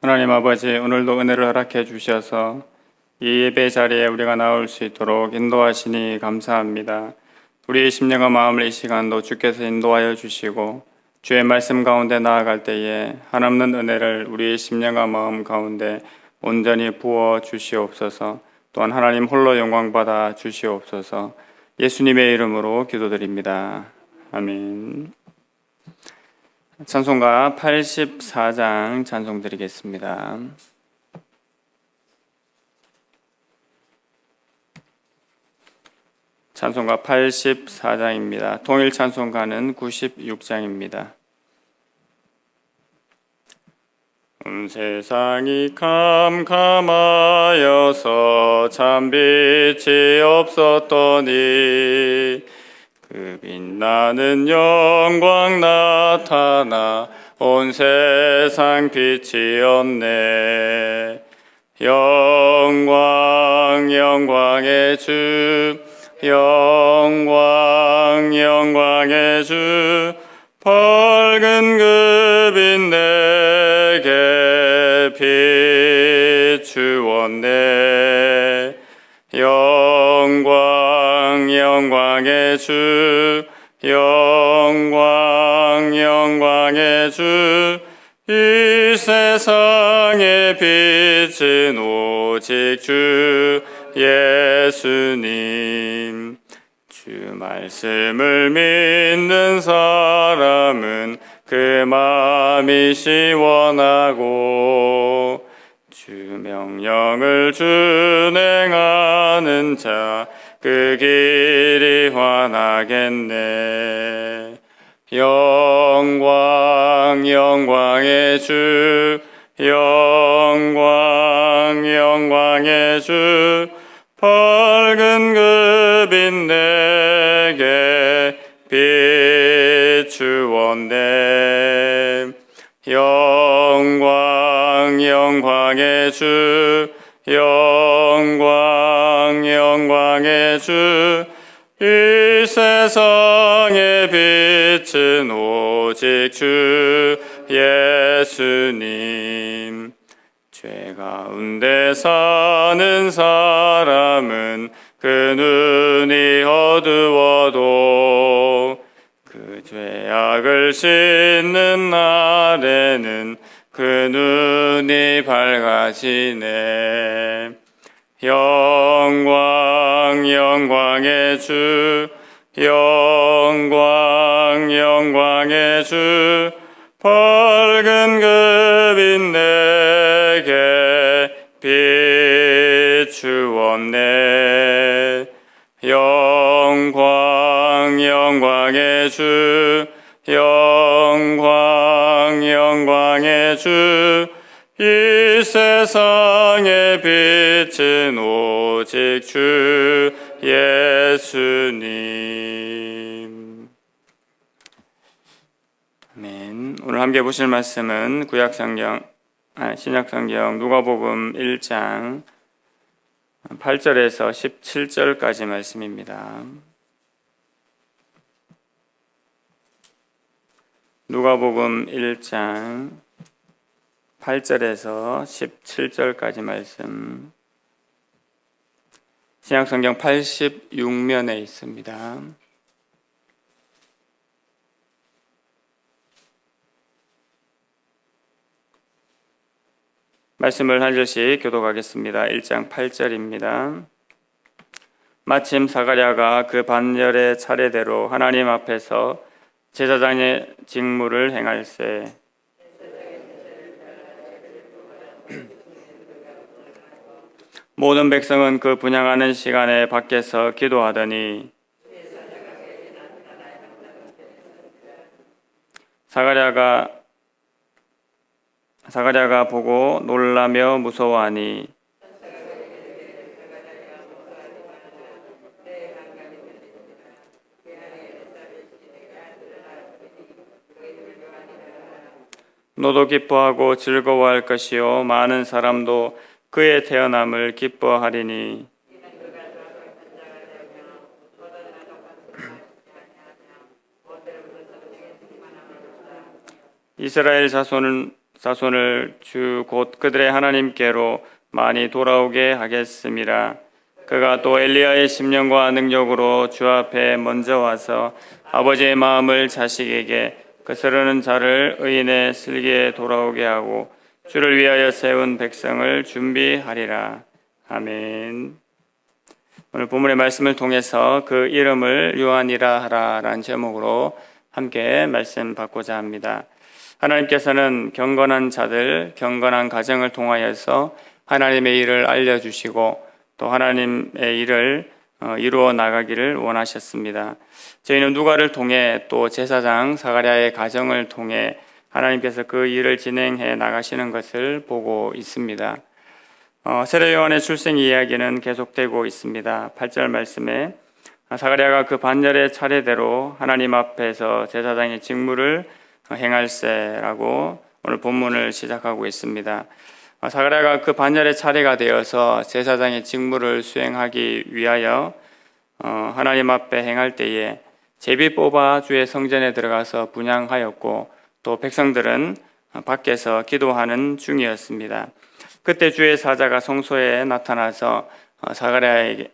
하나님 아버지, 오늘도 은혜를 허락해 주셔서 이 예배 자리에 우리가 나올 수 있도록 인도하시니 감사합니다. 우리의 심령과 마음을 이 시간도 주께서 인도하여 주시고 주의 말씀 가운데 나아갈 때에 한없는 은혜를 우리의 심령과 마음 가운데 온전히 부어 주시옵소서. 또한 하나님 홀로 영광 받아 주시옵소서. 예수님의 이름으로 기도드립니다. 아멘. 찬송가 84장 찬송 드리겠습니다. 찬송가 84장입니다. 통일 찬송가는 96장입니다. 온 세상이 캄캄하여서 참 빛이 없었더니 그 빛나는 영광 나타나 온 세상 빛이었네. 영광 영광의 주, 영광 영광의 주, 밝은 그 빛 내게 비추었네. 영광 영광의 주, 영광 영광의 주, 이 세상의 빛은 오직 주 예수님. 주 말씀을 믿는 사람은 그 마음이 시원하고 주 명령을 준행하는 자 그 길이 환하겠네. 영광 영광의 주, 영광 영광의 주, 밝은 그 빛 내게 비추었네. 영광 영광의 주, 영광 영광의 주, 이 세상의 빛은 오직 주 예수님. 죄 가운데 사는 사람은 그 눈이 어두워도 그 죄악을 씻는 날에는 그 눈이 밝아지네. 영광 영광의 주, 영광 영광의 주, 밝은 그 빛 내게 비추었네. 영광 영광의 주, 영광 영광의 주, 이 세상의 빛은 오직 주 예수님. 아멘. 오늘 함께 보실 말씀은 신약성경 누가복음 1장 8절에서 17절까지 말씀입니다. 누가복음 1장 8절에서 17절까지 말씀, 신약성경 86면에 있습니다. 말씀을 한 절씩 교독하겠습니다. 1장 8절입니다. 마침 사가랴가 그 반열의 차례대로 하나님 앞에서 제사장의 직무를 행할세. 모든 백성은 그 분향하는 시간에 밖에서 기도하더니 사가랴가 보고 놀라며 무서워하니 너도 기뻐하고 즐거워할 것이요 많은 사람도 그의 태어남을 기뻐하리니 이스라엘 자손은 자손을 주 곧 그들의 하나님께로 많이 돌아오게 하겠습니다. 그가 또 엘리야의 심령과 능력으로 주 앞에 먼저 와서 아버지의 마음을 자식에게 거스르는 자를 의인의 슬기에 돌아오게 하고 주를 위하여 세운 백성을 준비하리라. 아멘. 오늘 본문의 말씀을 통해서 그 이름을 요한이라 하라라는 제목으로 함께 말씀 받고자 합니다. 하나님께서는 경건한 자들, 경건한 가정을 통하여서 하나님의 일을 알려주시고 또 하나님의 일을 이루어 나가기를 원하셨습니다. 저희는 누가를 통해 또 제사장 사가랴의 가정을 통해 하나님께서 그 일을 진행해 나가시는 것을 보고 있습니다. 세례 요한의 출생 이야기는 계속되고 있습니다. 8절 말씀에 사가랴가 그 반열의 차례대로 하나님 앞에서 제사장의 직무를 행할세라고 오늘 본문을 시작하고 있습니다. 사가랴가 그 반열의 차례가 되어서 제사장의 직무를 수행하기 위하여 하나님 앞에 행할 때에 제비 뽑아 주의 성전에 들어가서 분향하였고 또 백성들은 밖에서 기도하는 중이었습니다. 그때 주의 사자가 성소에 나타나서 사가랴에게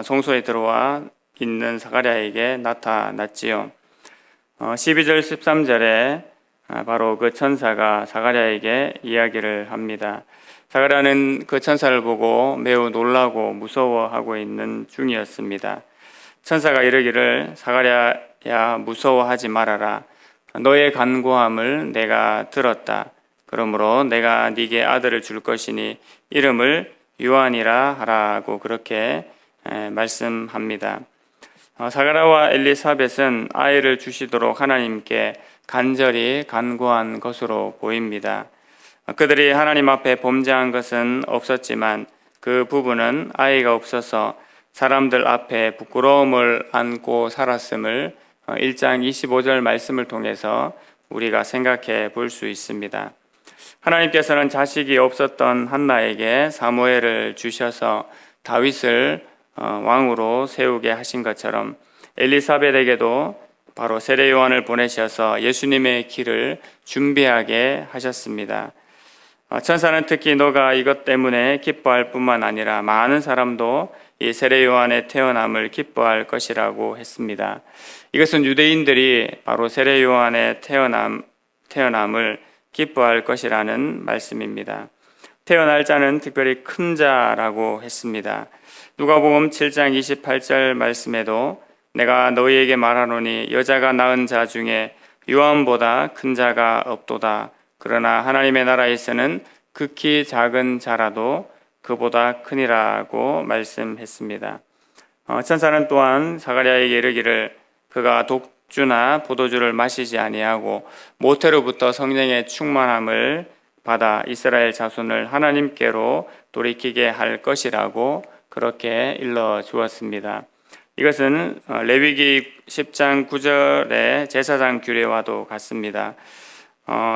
성소에 들어와 있는 사가랴에게 나타났지요. 12절 13절에 바로 그 천사가 사가랴에게 이야기를 합니다. 사가랴는 그 천사를 보고 매우 놀라고 무서워하고 있는 중이었습니다. 천사가 이르기를 사가랴야 무서워하지 말아라. 너의 간구함을 내가 들었다. 그러므로 내가 네게 아들을 줄 것이니 이름을 요한이라 하라고 그렇게 말씀합니다. 사가랴와 엘리사벳은 아이를 주시도록 하나님께 간절히 간구한 것으로 보입니다. 그들이 하나님 앞에 범죄한 것은 없었지만 그 부부는 아이가 없어서 사람들 앞에 부끄러움을 안고 살았음을 1장 25절 말씀을 통해서 우리가 생각해 볼 수 있습니다. 하나님께서는 자식이 없었던 한나에게 사무엘을 주셔서 다윗을 왕으로 세우게 하신 것처럼 엘리사벳에게도 바로 세례 요한을 보내셔서 예수님의 길을 준비하게 하셨습니다. 천사는 특히 너가 이것 때문에 기뻐할 뿐만 아니라 많은 사람도 이 세례 요한의 태어남을 기뻐할 것이라고 했습니다. 이것은 유대인들이 바로 세례 요한의 태어남을 기뻐할 것이라는 말씀입니다. 태어날 자는 특별히 큰 자라고 했습니다. 누가복음 7장 28절 말씀에도 내가 너희에게 말하노니 여자가 낳은 자 중에 요한보다 큰 자가 없도다. 그러나 하나님의 나라에서는 극히 작은 자라도 그보다 크니라고 말씀했습니다. 천사는 또한 사가랴에게 이르기를 그가 독주나 포도주를 마시지 아니하고 모태로부터 성령의 충만함을 받아 이스라엘 자손을 하나님께로 돌이키게 할 것이라고 그렇게 일러 주었습니다. 이것은 레위기 10장 9절의 제사장 규례와도 같습니다.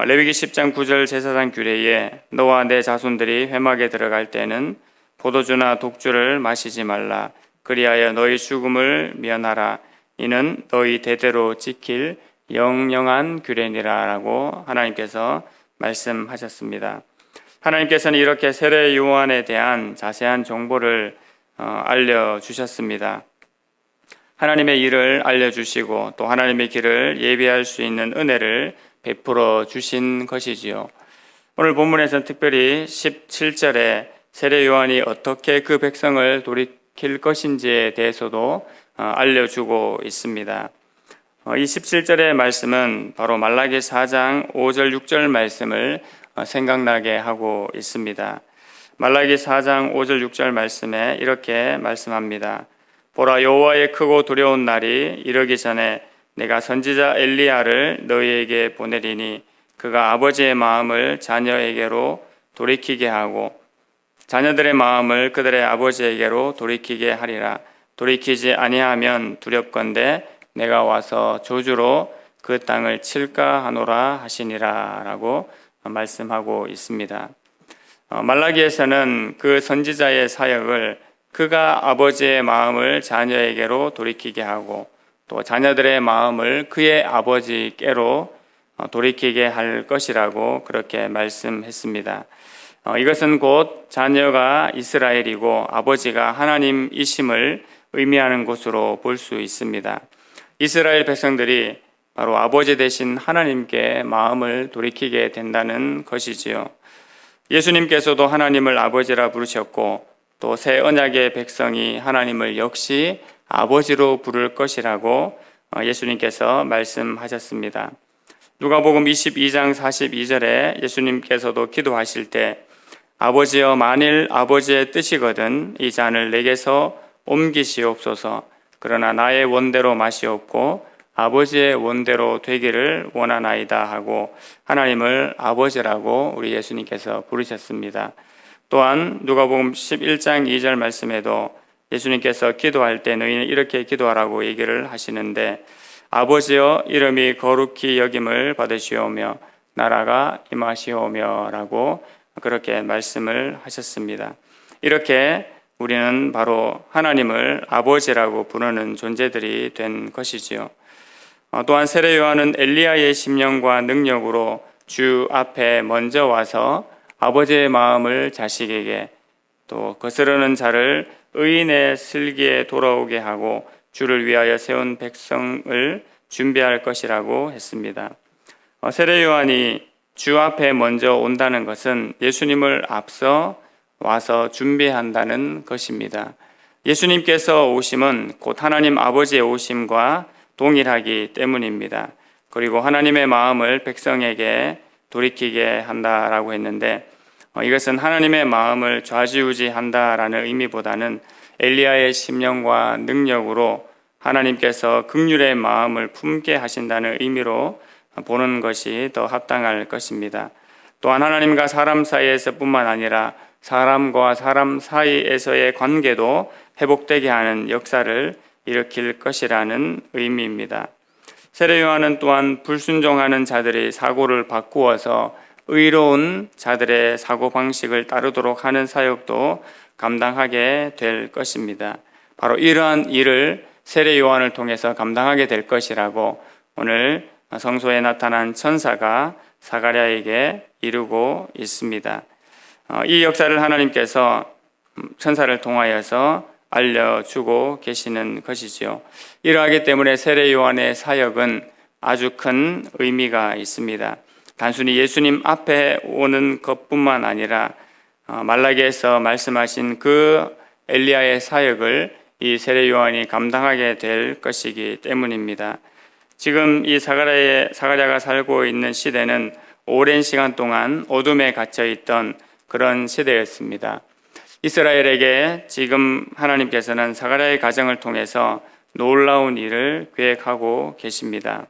레위기 10장 9절 제사장 규례에 너와 내 자손들이 회막에 들어갈 때는 포도주나 독주를 마시지 말라. 그리하여 너희 죽음을 면하라. 이는 너희 대대로 지킬 영영한 규례니라 라고 하나님께서 말씀하셨습니다. 하나님께서는 이렇게 세례 요한에 대한 자세한 정보를 알려주셨습니다. 하나님의 일을 알려주시고 또 하나님의 길을 예비할 수 있는 은혜를 베풀어 주신 것이지요. 오늘 본문에서는 특별히 17절에 세례 요한이 어떻게 그 백성을 돌이킬 것인지에 대해서도 알려주고 있습니다. 이 17절의 말씀은 바로 말라기 4장 5절 6절 말씀을 생각나게 하고 있습니다. 말라기 4장 5절 6절 말씀에 이렇게 말씀합니다. 보라 여호와의 크고 두려운 날이 이르기 전에 내가 선지자 엘리야를 너희에게 보내리니 그가 아버지의 마음을 자녀에게로 돌이키게 하고 자녀들의 마음을 그들의 아버지에게로 돌이키게 하리라. 돌이키지 아니하면 두렵건대 내가 와서 저주로 그 땅을 칠까 하노라 하시니라 라고 말씀하고 있습니다. 말라기에서는 그 선지자의 사역을 그가 아버지의 마음을 자녀에게로 돌이키게 하고 또 자녀들의 마음을 그의 아버지께로 돌이키게 할 것이라고 그렇게 말씀했습니다. 이것은 곧 자녀가 이스라엘이고 아버지가 하나님이심을 의미하는 것으로 볼 수 있습니다. 이스라엘 백성들이 바로 아버지 되신 하나님께 마음을 돌이키게 된다는 것이지요. 예수님께서도 하나님을 아버지라 부르셨고 또 새 언약의 백성이 하나님을 역시 아버지로 부를 것이라고 예수님께서 말씀하셨습니다. 누가복음 22장 42절에 예수님께서도 기도하실 때 아버지여 만일 아버지의 뜻이거든 이 잔을 내게서 옮기시옵소서. 그러나 나의 원대로 마시옵고 아버지의 원대로 되기를 원하나이다 하고 하나님을 아버지라고 우리 예수님께서 부르셨습니다. 또한 누가복음 11장 2절 말씀에도 예수님께서 기도할 때 너희는 이렇게 기도하라고 얘기를 하시는데 아버지여 이름이 거룩히 여김을 받으시오며 나라가 임하시오며 라고 그렇게 말씀을 하셨습니다. 이렇게 우리는 바로 하나님을 아버지라고 부르는 존재들이 된 것이지요. 또한 세례 요한은 엘리야의 심령과 능력으로 주 앞에 먼저 와서 아버지의 마음을 자식에게 또 거스르는 자를 의인의 슬기에 돌아오게 하고 주를 위하여 세운 백성을 준비할 것이라고 했습니다. 세례 요한이 주 앞에 먼저 온다는 것은 예수님을 앞서 와서 준비한다는 것입니다. 예수님께서 오심은 곧 하나님 아버지의 오심과 동일하기 때문입니다. 그리고 하나님의 마음을 백성에게 돌이키게 한다라고 했는데 이것은 하나님의 마음을 좌지우지한다라는 의미보다는 엘리야의 심령과 능력으로 하나님께서 긍휼의 마음을 품게 하신다는 의미로 보는 것이 더 합당할 것입니다. 또한 하나님과 사람 사이에서뿐만 아니라 사람과 사람 사이에서의 관계도 회복되게 하는 역사를 일으킬 것이라는 의미입니다. 세례 요한은 또한 불순종하는 자들의 사고를 바꾸어서 의로운 자들의 사고방식을 따르도록 하는 사역도 감당하게 될 것입니다. 바로 이러한 일을 세례 요한을 통해서 감당하게 될 것이라고 오늘 성소에 나타난 천사가 사가랴에게 이루고 있습니다. 이 역사를 하나님께서 천사를 통하여서 알려주고 계시는 것이지요. 이러하기 때문에 세례 요한의 사역은 아주 큰 의미가 있습니다. 단순히 예수님 앞에 오는 것뿐만 아니라 말라기에서 말씀하신 그 엘리야의 사역을 이 세례 요한이 감당하게 될 것이기 때문입니다. 지금 이 사가랴가 살고 있는 시대는 오랜 시간 동안 어둠에 갇혀 있던 그런 시대였습니다. 이스라엘에게 지금 하나님께서는 사가랴의 가정을 통해서 놀라운 일을 계획하고 계십니다.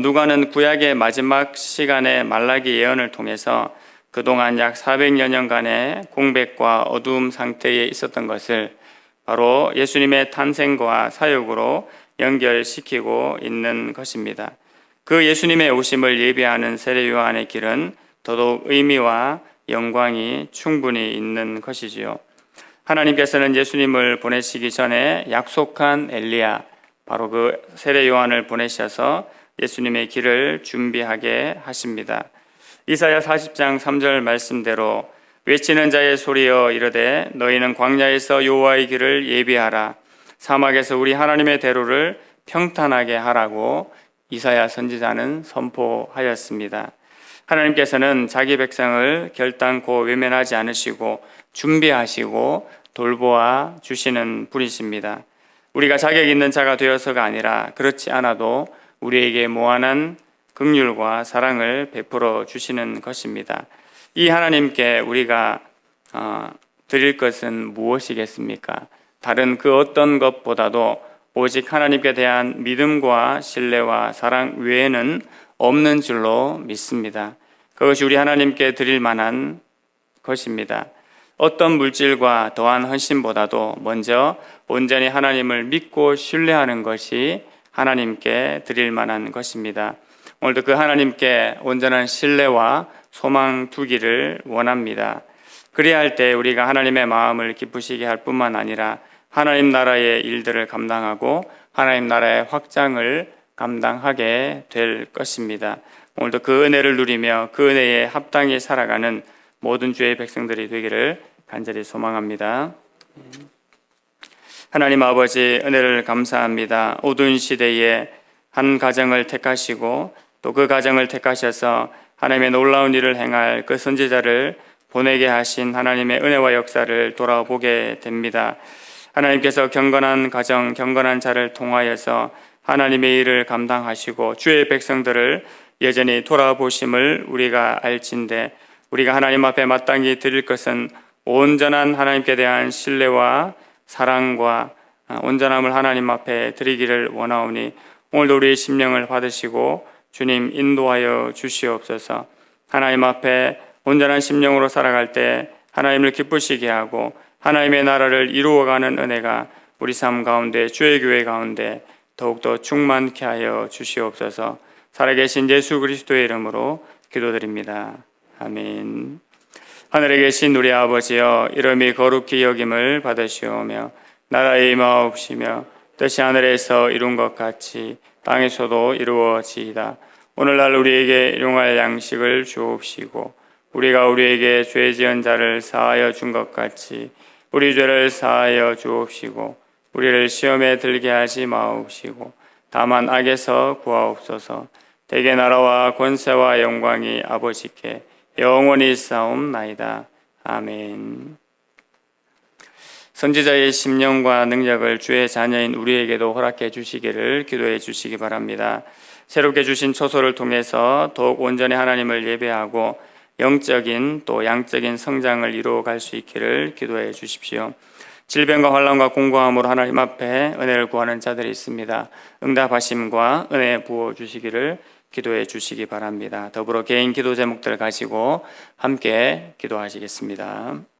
누가는 구약의 마지막 시간의 말라기 예언을 통해서 그동안 약 400여 년간의 공백과 어두움 상태에 있었던 것을 바로 예수님의 탄생과 사역으로 연결시키고 있는 것입니다. 그 예수님의 오심을 예비하는 세례 요한의 길은 더더욱 의미와 영광이 충분히 있는 것이지요. 하나님께서는 예수님을 보내시기 전에 약속한 엘리야, 바로 그 세례 요한을 보내셔서 예수님의 길을 준비하게 하십니다. 이사야 40장 3절 말씀대로 외치는 자의 소리여 이르되 너희는 광야에서 여호와의 길을 예비하라. 사막에서 우리 하나님의 대로를 평탄하게 하라고 이사야 선지자는 선포하였습니다. 하나님께서는 자기 백성을 결단코 외면하지 않으시고 준비하시고 돌보아 주시는 분이십니다. 우리가 자격 있는 자가 되어서가 아니라 그렇지 않아도 우리에게 무한한 긍휼과 사랑을 베풀어 주시는 것입니다. 이 하나님께 우리가 드릴 것은 무엇이겠습니까? 다른 그 어떤 것보다도 오직 하나님께 대한 믿음과 신뢰와 사랑 외에는 없는 줄로 믿습니다. 그것이 우리 하나님께 드릴 만한 것입니다. 어떤 물질과 더한 헌신보다도 먼저 온전히 하나님을 믿고 신뢰하는 것이 하나님께 드릴 만한 것입니다. 오늘도 그 하나님께 온전한 신뢰와 소망 두기를 원합니다. 그래야 할 때 우리가 하나님의 마음을 기쁘시게 할 뿐만 아니라 하나님 나라의 일들을 감당하고 하나님 나라의 확장을 감당하게 될 것입니다. 오늘도 그 은혜를 누리며 그 은혜에 합당히 살아가는 모든 주의 백성들이 되기를 간절히 소망합니다. 하나님 아버지, 은혜를 감사합니다. 어두운 시대에 한 가정을 택하시고 또 그 가정을 택하셔서 하나님의 놀라운 일을 행할 그 선지자를 보내게 하신 하나님의 은혜와 역사를 돌아보게 됩니다. 하나님께서 경건한 가정, 경건한 자를 통하여서 하나님의 일을 감당하시고 주의 백성들을 여전히 돌아보심을 우리가 알진대, 우리가 하나님 앞에 마땅히 드릴 것은 온전한 하나님께 대한 신뢰와 사랑과 온전함을 하나님 앞에 드리기를 원하오니 오늘도 우리의 심령을 받으시고 주님 인도하여 주시옵소서. 하나님 앞에 온전한 심령으로 살아갈 때 하나님을 기쁘시게 하고 하나님의 나라를 이루어가는 은혜가 우리 삶 가운데, 주의 교회 가운데 더욱더 충만케 하여 주시옵소서. 살아계신 예수 그리스도의 이름으로 기도드립니다. 아멘. 하늘에 계신 우리 아버지여, 이름이 거룩히 여김을 받으시오며 나라의 임하옵시며 뜻이 하늘에서 이룬 것 같이 땅에서도 이루어지이다. 오늘날 우리에게 일용할 양식을 주옵시고 우리가 우리에게 죄 지은 자를 사하여 준 것 같이 우리 죄를 사하여 주옵시고 우리를 시험에 들게 하지 마옵시고 다만 악에서 구하옵소서. 대개 나라와 권세와 영광이 아버지께 영원히 있사옵나이다. 아멘. 선지자의 심령과 능력을 주의 자녀인 우리에게도 허락해 주시기를 기도해 주시기 바랍니다. 새롭게 주신 초소를 통해서 더욱 온전히 하나님을 예배하고 영적인 또 양적인 성장을 이루어갈 수 있기를 기도해 주십시오. 질병과 환난과 공고함으로 하나님 앞에 은혜를 구하는 자들이 있습니다. 응답하심과 은혜 부어 주시기를 기도해 주시기 바랍니다. 더불어 개인 기도 제목들 가지고 함께 기도하시겠습니다.